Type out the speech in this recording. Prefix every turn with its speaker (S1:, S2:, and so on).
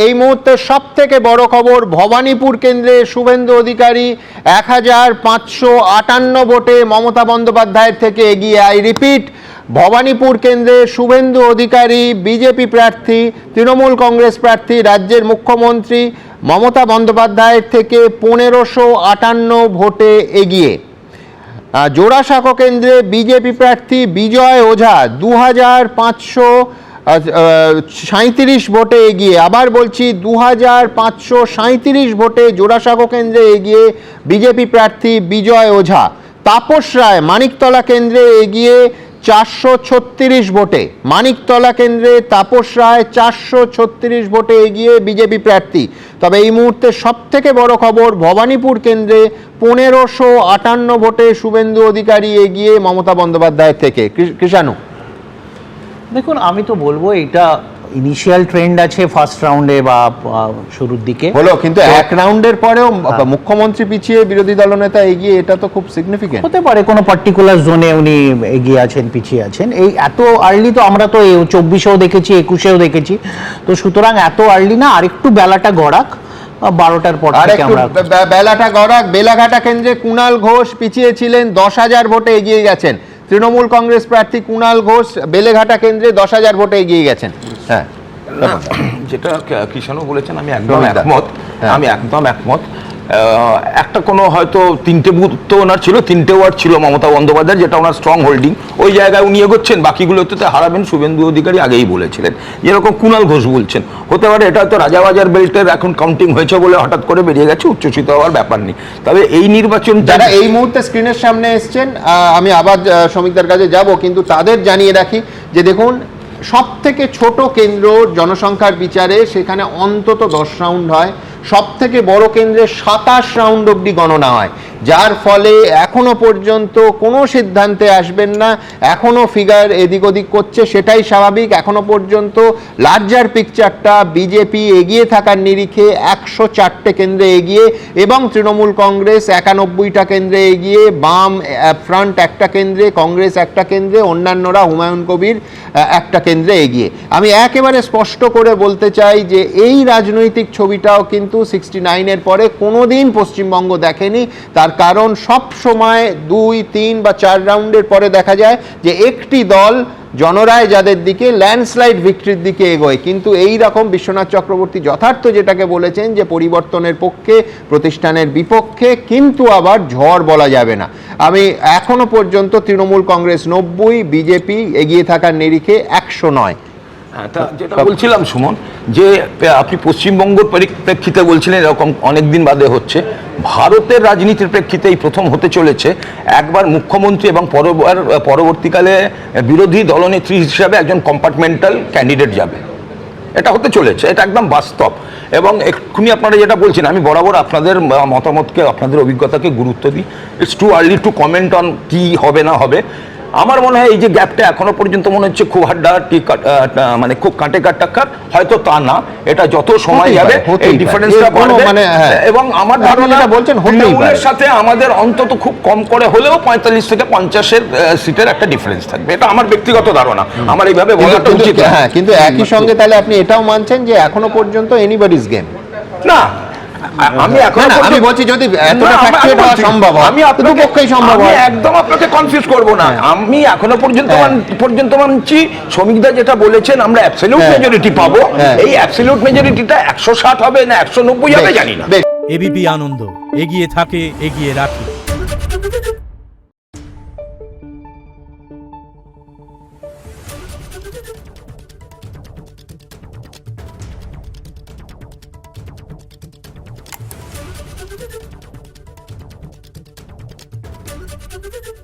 S1: এই মুহূর্তে সব থেকে বড় খবর, ভবানীপুর কেন্দ্রে শুভেন্দু অধিকারী 1558 ভোটে মমতা বন্দ্যোপাধ্যায়ের থেকে এগিয়ে। আই রিপিট, ভবানীপুর কেন্দ্রে শুভেন্দু অধিকারী বিজেপি প্রার্থী, তৃণমূল কংগ্রেস প্রার্থী, রাজ্যের মুখ্যমন্ত্রী মমতা বন্দ্যোপাধ্যায়ের থেকে 1558 ভোটে এগিয়ে। জোড়াসাঁকো কেন্দ্রে বিজেপি প্রার্থী বিজয় ওঝা 2537 ভোটে এগিয়ে। আবার বলছি, 2537 ভোটে জোড়াসাঁকো কেন্দ্রে এগিয়ে বিজেপি প্রার্থী বিজয় ওঝা। তাপস রায় মানিকতলা কেন্দ্রে এগিয়ে 436 ভোটে। মানিকতলা কেন্দ্রে তাপস রায় 436 ভোটে এগিয়ে বিজেপি প্রার্থী। তবে এই মুহূর্তে সব থেকে বড় খবর, ভবানীপুর কেন্দ্রে 1558 ভোটে শুভেন্দু অধিকারী এগিয়ে মমতা বন্দ্যোপাধ্যায়ের থেকে। কৃষাণু,
S2: দেখুন, আমি তো বলবো এটা ইনিশিয়াল ট্রেন্ড আছে ফার্স্ট রাউন্ডে বা শুরুর দিকে
S1: হলো, কিন্তু এক রাউন্ডের পরেও মুখ্যমন্ত্রী পিছিয়ে বিরোধী দলনেতা এগিয়ে, এটা তো খুব সিগনিফিকেন্ট
S2: হতে পারে। কোনো পার্টিকুলার জোনে উনি এগিয়ে আছেন, পিছিয়ে আছেন। এই এত আর্লি তো আমরা তো 24-এও দেখেছি, 21-এও দেখেছি, তো সুতরাং এত আর্লি না, আরেকটু বেলাটা গড়াক, 12টার পর থেকে আমরা
S1: বেলাটা গড়াক। বেলাঘাটা কেন্দ্রে কুণাল ঘোষ পিছিয়ে ছিলেন, 10,000 ভোটে এগিয়ে গেছেন। তৃণমূল কংগ্রেস প্রার্থী কুণাল ঘোষ বেলেঘাটা কেন্দ্রে 10,000 ভোটে এগিয়ে গেছেন। হ্যাঁ,
S3: যেটা কৃষাণু বলেছেন আমি একদম একমত। একটা কোনো হয়তো 3টে বুথ তো ওনার ছিল, 3টে ওয়ার্ড ছিল মমতা বন্দ্যোপাধ্যায়, যেটা ওনার স্ট্রং হোল্ডিং, ওই জায়গায় উনি এগোচ্ছেন, বাকিগুলোতে হারাবেন শুভেন্দু অধিকারী আগেই বলেছিলেন। যেরকম কুণাল ঘোষ বলছেন, হতে পারে এটা হয়তো রাজাবাজার বেল্টের এখন কাউন্টিং হয়েছে বলে হঠাৎ করে বেরিয়ে গেছে, উচ্ছ্বসিত হওয়ার ব্যাপার নেই। তবে এই নির্বাচন
S1: যারা এই মুহূর্তে স্ক্রিনের সামনে এসছেন, আমি আবার শ্রমিকদের কাছে যাব, কিন্তু তাদের জানিয়ে রাখি যে দেখুন, সব থেকে ছোট কেন্দ্র জনসংখ্যার বিচারে সেখানে অন্তত 10 রাউন্ড হয়। সব থেকে বড় কেন্দ্রে 27 রাউন্ড অবধি গণনা হয়, যার ফলে এখনো পর্যন্ত কোনো সিদ্ধান্তে আসবেন না। এখনো ফিগার এদিক ওদিক করছে, সেটাই স্বাভাবিক। এখনো পর্যন্ত লার্জার পিকচারটা বিজেপি এগিয়ে থাকার নিরিখে 104টে কেন্দ্রে এগিয়ে, এবং তৃণমূল কংগ্রেস 91টা কেন্দ্রে এগিয়ে, বাম ফ্রন্ট একটা কেন্দ্রে, কংগ্রেস একটা কেন্দ্রে, অন্যান্যরা হুমায়ুন কবির একটা কেন্দ্রে এগিয়ে। আমি একেবারে স্পষ্ট করে বলতে চাই যে এই রাজনৈতিক ছবিটাও কিন্তু 69-এর পরে কোনোদিন পশ্চিমবঙ্গ দেখেনি। তার কারণ সব সময় 2, 3 বা 4 রাউন্ডের পরে দেখা যায় যে একটি দল জনরায় যাদের দিকে ল্যান্ডস্লাইড ভিক্টরির দিকে এগোয়। কিন্তু এই রকম বিশ্বনাথ চক্রবর্তী যথার্থ যেটাকে বলেছেন যে পরিবর্তনের পক্ষে, প্রতিষ্ঠানের বিপক্ষে, কিন্তু আবার ঝড় বলা যাবে না। আমি এখনো পর্যন্ত তৃণমূল কংগ্রেস 90, বিজেপি এগিয়ে থাকার নিরিখে 109।
S3: যেটা বলছিলাম সুমন, যে আপনি পশ্চিমবঙ্গের পরিপ্রেক্ষিতে বলছিলেন এরকম অনেকদিন বাদে হচ্ছে, ভারতের রাজনীতির প্রেক্ষিতে এই প্রথম হতে চলেছে একবার মুখ্যমন্ত্রী এবং পরবর্তীকালে বিরোধী দলনেত্রী হিসাবে একজন কম্পার্টমেন্টাল ক্যান্ডিডেট যাবে। এটা হতে চলেছে, এটা একদম বাস্তব। এবং এক্ষুনি আপনারা যেটা বলছেন, আমি বরাবর আপনাদের মতামতকে, আপনাদের অভিজ্ঞতাকে গুরুত্ব দিই। It's too early two comment on কি হবে না হবে। আমার মনে হয় এই যে গ্যাপটা এখনো পর্যন্ত মনে হচ্ছে খুব হাড্ডাহাড্ডি, মানে খুব কাটে কাটাক্কার, হয়তো তা না। এটা যত সময় যাবে এই ডিফারেন্সটা বাড়বে। এবং আমার ধারণা তৃণমূলের সাথে আমাদের অন্তত খুব কম করে হলেও 45 থেকে 50-এর সিটের একটা ডিফারেন্স থাকবে। এটা আমার ব্যক্তিগত ধারণা, আমার এইভাবে বলাটা উচিত।
S1: হ্যাঁ, কিন্তু একই সঙ্গে তাহলে আপনি এটাও মানছেন যে এখনো পর্যন্ত এনিবডিজ গেম
S3: না। আমি বলছি যদি এতটা ফ্যাক্টুয়েট হওয়া সম্ভব হয়, আমি আপনাদের পক্ষেই সম্ভব হয়, একদম আপনাকে কনফিউজ করব না। আমি এখনো পর্যন্ত মানছি শ্রমিকদা যেটা বলেছেন, আমরা অ্যাবসলিউট মেজরিটি পাবো। এই অ্যাবসলিউট মেজরিটিটা 160 হবে না 190 হবে জানি না।
S4: এবিপি আনন্দ, এগিয়ে থাকে, এগিয়ে রাখে।
S5: Thank you.